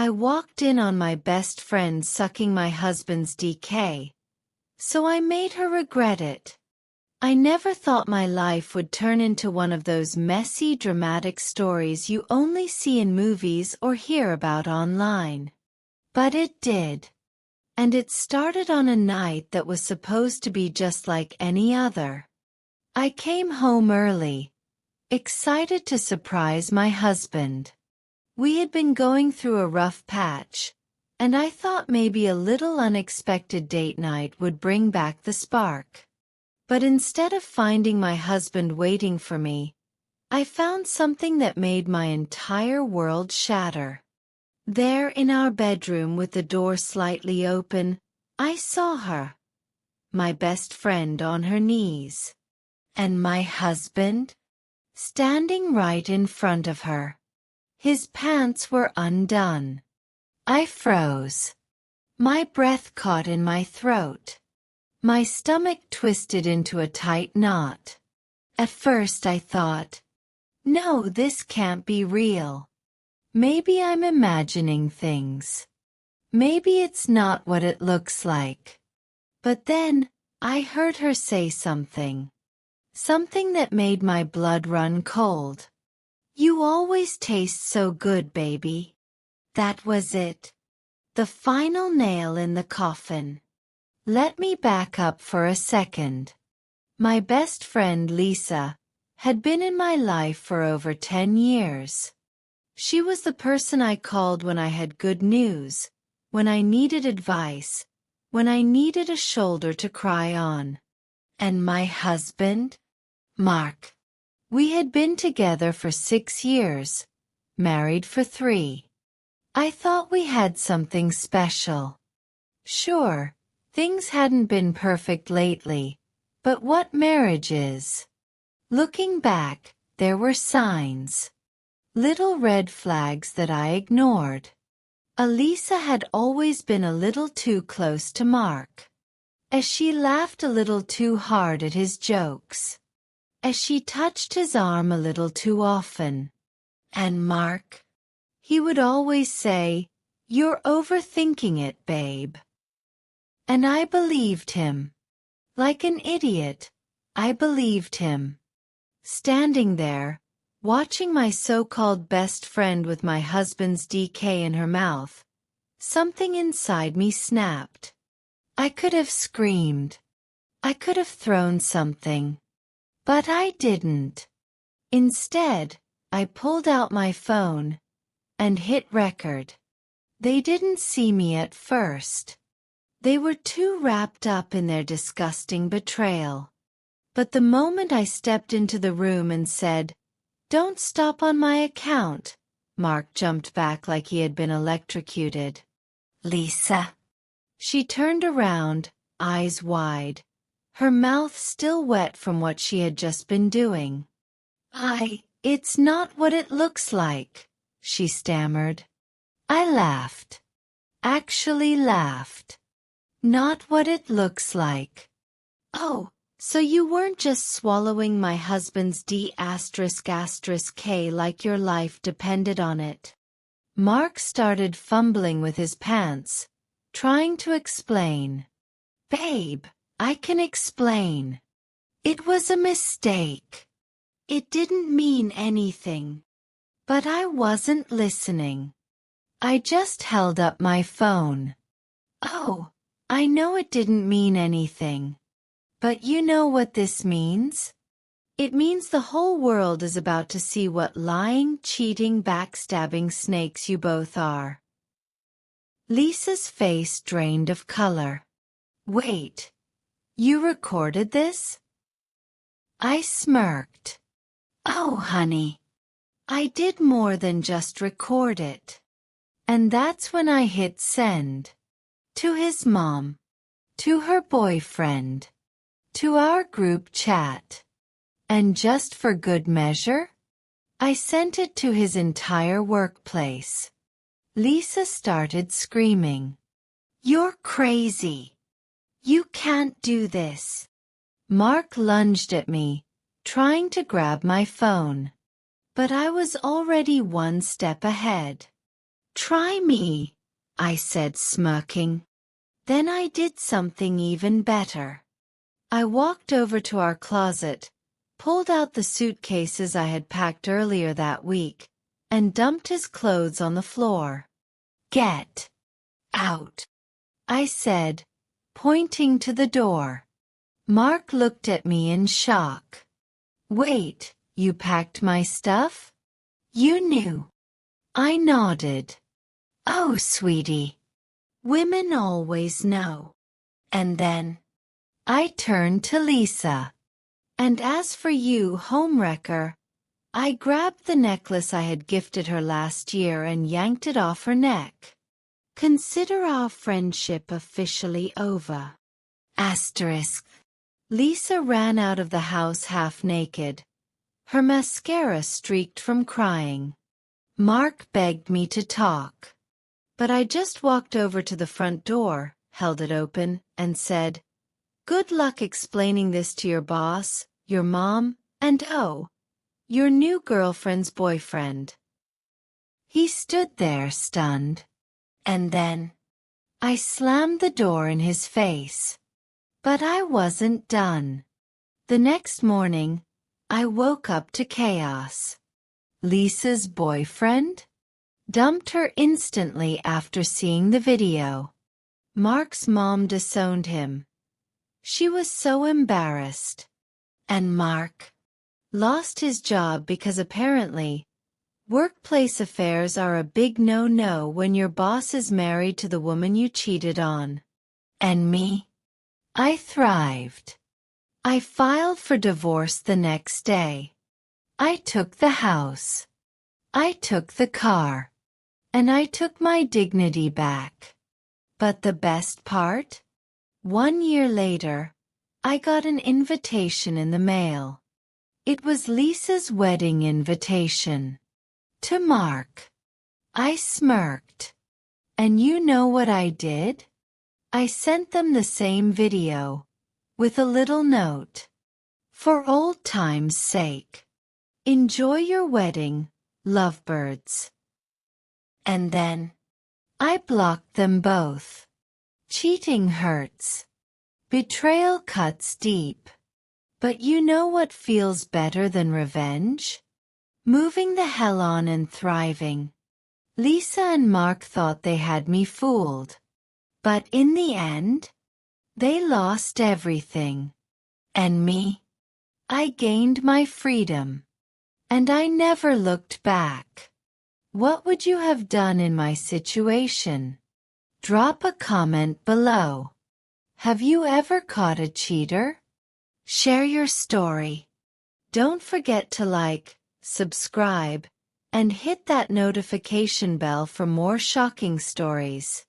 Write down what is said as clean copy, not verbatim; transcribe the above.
I walked in on my best friend sucking my husband's DK, so I made her regret it. I never thought my life would turn into one of those messy, dramatic stories you only see in movies or hear about online. But it did. And it started on a night that was supposed to be just like any other. I came home early, excited to surprise my husband. We had been going through a rough patch, and I thought maybe a little unexpected date night would bring back the spark. But instead of finding my husband waiting for me, I found something that made my entire world shatter. There in our bedroom with the door slightly open, I saw her, my best friend on her knees, and my husband, standing right in front of her. His pants were undone. I froze. My breath caught in my throat. My stomach twisted into a tight knot. At first I thought, no, this can't be real. Maybe I'm imagining things. Maybe it's not what it looks like. But then, I heard her say something. Something that made my blood run cold. You always taste so good, baby. That was it. The final nail in the coffin. Let me back up for a second. My best friend Lisa had been in my life for over 10 years. She was the person I called when I had good news, when I needed advice, when I needed a shoulder to cry on. And my husband? Mark. We had been together for 6 years, married for 3. I thought we had something special. Sure, things hadn't been perfect lately, but what marriage is? Looking back, there were signs. Little red flags that I ignored. Elisa had always been a little too close to Mark. As she laughed a little too hard at his jokes. As she touched his arm a little too often. And Mark? He would always say, "You're overthinking it, babe." And I believed him. Like an idiot, I believed him. Standing there, watching my so-called best friend with my husband's DK in her mouth, something inside me snapped. I could have screamed. I could have thrown something. But I didn't. Instead, I pulled out my phone and hit record. They didn't see me at first. They were too wrapped up in their disgusting betrayal. But the moment I stepped into the room and said, "Don't stop on my account," Mark jumped back like he had been electrocuted. "Lisa." She turned around, eyes wide, her mouth still wet from what she had just been doing. It's not what it looks like," she stammered. I laughed. Actually laughed. Not what it looks like. "Oh, so you weren't just swallowing my husband's D***K like your life depended on it." Mark started fumbling with his pants, trying to explain. "Babe, I can explain. It was a mistake. It didn't mean anything." But I wasn't listening. I just held up my phone. "Oh, I know it didn't mean anything. But you know what this means? It means the whole world is about to see what lying, cheating, backstabbing snakes you both are." Lisa's face drained of color. "Wait, you recorded this?" I smirked. "Oh, honey. I did more than just record it." And that's when I hit send. To his mom. To her boyfriend. To our group chat. And just for good measure, I sent it to his entire workplace. Lisa started screaming. "You're crazy. You can't do this." Mark lunged at me, trying to grab my phone. But I was already one step ahead. Try me, I said, smirking. Then I did something even better. I walked over to our closet, pulled out the suitcases I had packed earlier that week, and dumped his clothes on the floor. Get out, I said, pointing to the door. Mark looked at me in shock. Wait, you packed my stuff? You knew. I nodded. Oh, sweetie. Women always know. And then I turned to Lisa. And as for you, homewrecker, I grabbed the necklace I had gifted her last year and yanked it off her neck. Consider our friendship officially over. Asterisk. Lisa ran out of the house half naked. Her mascara streaked from crying. Mark begged me to talk. But I just walked over to the front door, held it open, and said, "Good luck explaining this to your boss, your mom, and your new girlfriend's boyfriend." He stood there stunned. And then I slammed the door in his face. But I wasn't done. The next morning, I woke up to chaos. Lisa's boyfriend? Dumped her instantly after seeing the video. Mark's mom disowned him. She was so embarrassed. And Mark lost his job because apparently, workplace affairs are a big no-no when your boss is married to the woman you cheated on. And me? I thrived. I filed for divorce the next day. I took the house. I took the car. And I took my dignity back. But the best part? 1 year later, I got an invitation in the mail. It was Lisa's wedding invitation. To Mark. I smirked. And you know what I did? I sent them the same video, with a little note. For old time's sake. Enjoy your wedding, lovebirds. And then I blocked them both. Cheating hurts. Betrayal cuts deep. But you know what feels better than revenge? Moving the hell on and thriving. Lisa and Mark thought they had me fooled. But in the end, they lost everything. And me? I gained my freedom. And I never looked back. What would you have done in my situation? Drop a comment below. Have you ever caught a cheater? Share your story. Don't forget to like, subscribe, and hit that notification bell for more shocking stories.